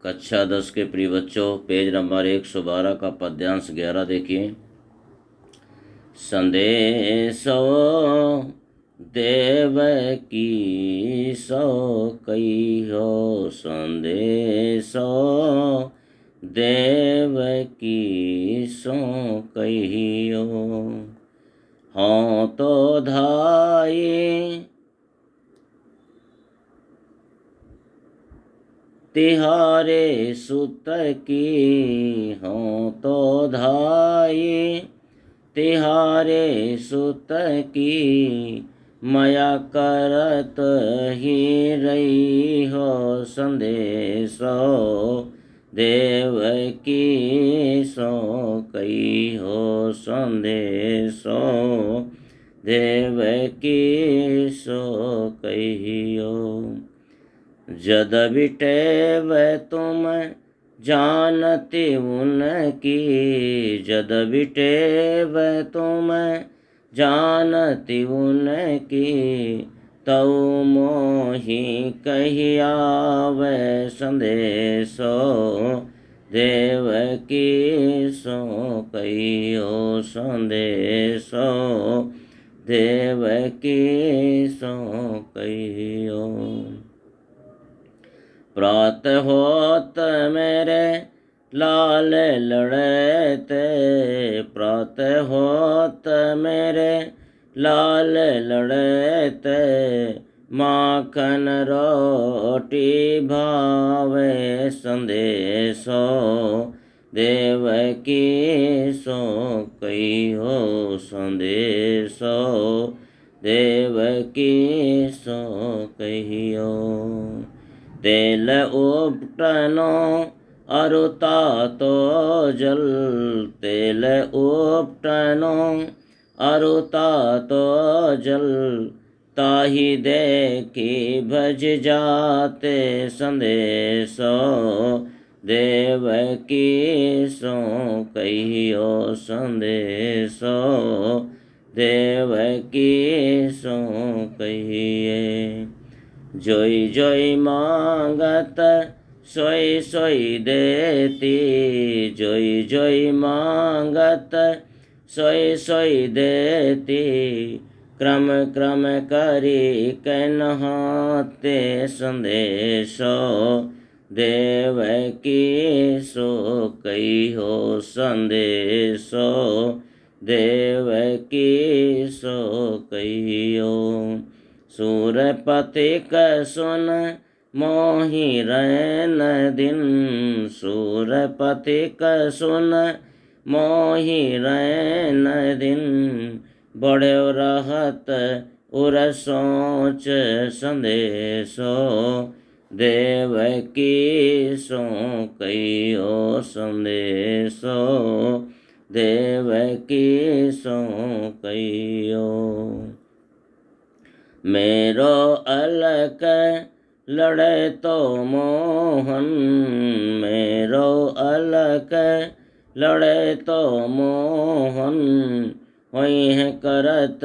कक्षा 10 के प्रिय बच्चों, पेज नंबर 112 का पद्यांश 11 देखिए। संदेशो देवकी सो कहियो, संदेशो देवकी सो कहियो। हाँ तो धाई तिहारे सुत की, हों तो धाई तिहारे सुत की। मया करत ही रही हो, संदेशो देवकी सो कही हो, संदेशो देवकी सो कहियो। जद बिटेव तुम जानती उनकी, जद बिटेव तुम जानती उनकी। तऊ मोहि कही आवे, संदेशो देवकी सो कहियो, संदेशो देवकी सो कहियो। प्रातः होत मेरे लाल लड़ते, प्रातः होत मेरे लाल लड़ते। माखन रोटी भावे, संदेशो देवकी सो कहियो, संदेशो देवकी सो कहियो। तेल उपटनो अरुता तो जल, तेल उपटनो अरुता तो जल। ताहि देखी भज जाते, संदेशो देवकी सो कहियो, संदेशो देवकी सो कहिए। जोई जोई मांगत सोई सोई देती, जोई जोई मांगत सोई सोई देती। क्रम क्रम करी कहते, संदेशो देवकी सो कहियो, संदेशो देवकी सो कहियो। सूरपति क सुन मोहि रैन दिन, सूरपति क सुन मोहि रैन दिन। बढ़्यो रहत उर सोच, संदेशो देवकी सो कहियो, संदेशो देवकी सो कहियो। मेरो अलक लड़े तो मोहन, मेरो अलक लड़े तो मोहन। होई है करत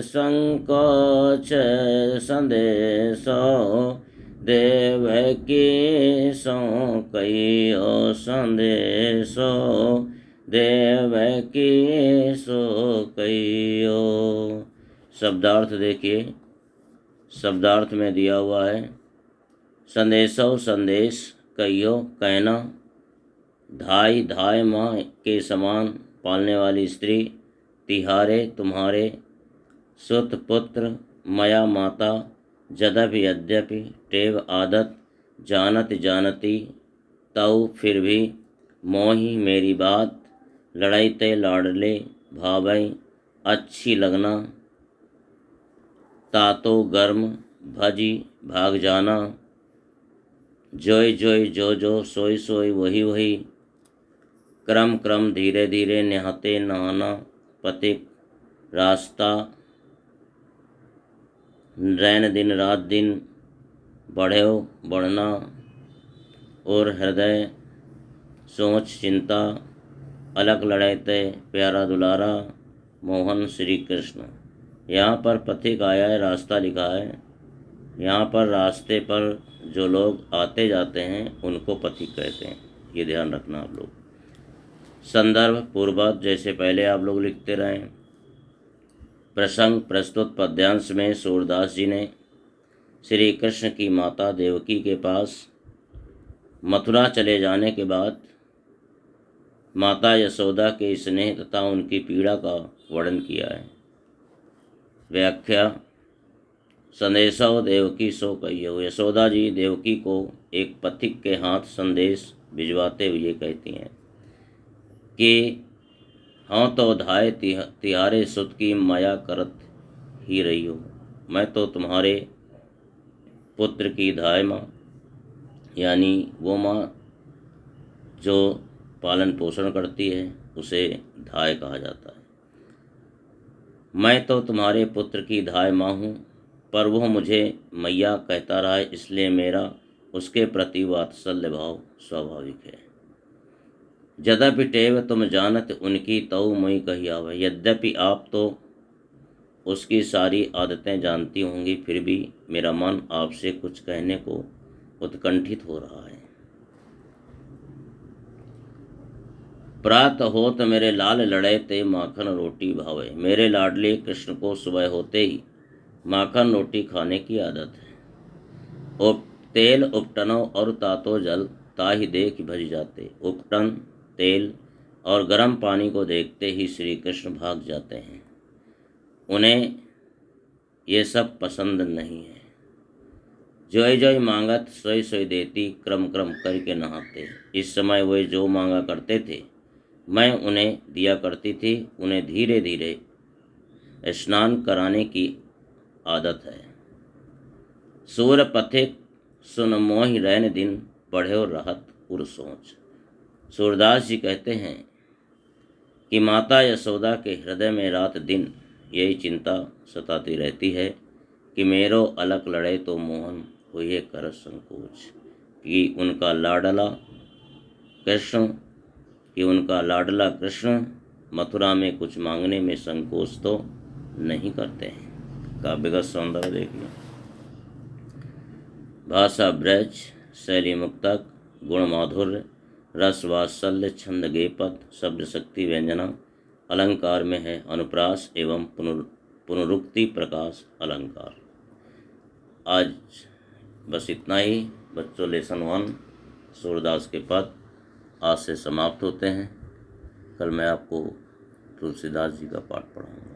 संकोच, संदेशो देवकी सो कहियो, संदेशो देवकी सो कहियो। शब्दार्थ देखिए। शब्दार्थ में दिया हुआ है, संदेशो संदेश कहियो कहना। धाई धाय माँ के समान पालने वाली स्त्री। तिहारे तुम्हारे। सुत पुत्र। मया माता। यद्यपि यद्यपि। टेव आदत। जानत जानती। तऊ फिर भी। मोहि मेरी बात। लड़ाईते लाडले। भावई अच्छी लगना। तातो गर्म। भजी भाग जाना। जोई जोई जो जो। सोई सोई वही वही। क्रम क्रम धीरे धीरे। नहाते नहाना। पथिक रास्ता। रैन दिन रात दिन। बढ़्यो बढ़ना। और हृदय सोच चिंता। अलग लड़ाईते प्यारा दुलारा। मोहन श्री कृष्ण। यहाँ पर पथिक आया है, रास्ता लिखा है। यहाँ पर रास्ते पर जो लोग आते जाते हैं उनको पथिक कहते हैं, ये ध्यान रखना आप लोग। संदर्भ पूर्ववत जैसे पहले आप लोग लिखते रहें। प्रसंग प्रस्तुत पद्यांश में सूरदास जी ने श्री कृष्ण की माता देवकी के पास मथुरा चले जाने के बाद माता यशोदा के स्नेह तथा उनकी पीड़ा का वर्णन किया है। व्याख्या। संदेशो देवकी सो कहियो। यशोदा जी देवकी को एक पथिक के हाथ संदेश भिजवाते हुए कहती हैं कि हाँ तो धाय तिहारे सुत की माया करत ही रही हो। मैं तो तुम्हारे पुत्र की धाय माँ, यानी वो माँ जो पालन पोषण करती है उसे धाय कहा जाता है। मैं तो तुम्हारे पुत्र की धाय माँ हूँ, पर वह मुझे मैया कहता रहा है, इसलिए मेरा उसके प्रति वात्सल्य भाव स्वाभाविक है। यद्यपि टेव तुम जानत उनकी तऊ मई कही आवे। यद्यपि आप तो उसकी सारी आदतें जानती होंगी, फिर भी मेरा मन आपसे कुछ कहने को उत्कंठित हो रहा है। प्रातः होत मेरे लाल लड़े ते माखन रोटी भावे। मेरे लाडले कृष्ण को सुबह होते ही माखन रोटी खाने की आदत है। तेल उपटनो और तातो जल ताहि देख भज जाते। उपटन तेल और गर्म पानी को देखते ही श्री कृष्ण भाग जाते हैं। उन्हें ये सब पसंद नहीं है। जोय जोय मांगत सोई सोई देती, क्रम क्रम करके नहाते। इस समय वे जो मांगा करते थे मैं उन्हें दिया करती थी। उन्हें धीरे धीरे स्नान कराने की आदत है। सूर पथिक सुन मोहि रैन दिन, पढ़ो रहत उर सोच। सूरदास जी कहते हैं कि माता यशोदा के हृदय में रात दिन यही चिंता सताती रहती है कि मेरो अलग लड़े तो मोहन हुए कर संकोच। कि उनका लाडला कृष्ण मथुरा में कुछ मांगने में संकोच तो नहीं करते हैं। काव्यगत सौंदर्य देखिए। भाषा ब्रज, शैली मुक्तक, गुण माधुर्य, रस वात्सल्य, छंद गेपत, शब्द शक्ति व्यंजना। अलंकार में है अनुप्रास एवं पुनरुक्ति प्रकाश अलंकार। आज बस इतना ही बच्चों। लेसन 1 सूरदास के पद आज से समाप्त होते हैं। कल मैं आपको तुलसीदास जी का पाठ पढ़ाऊँगा।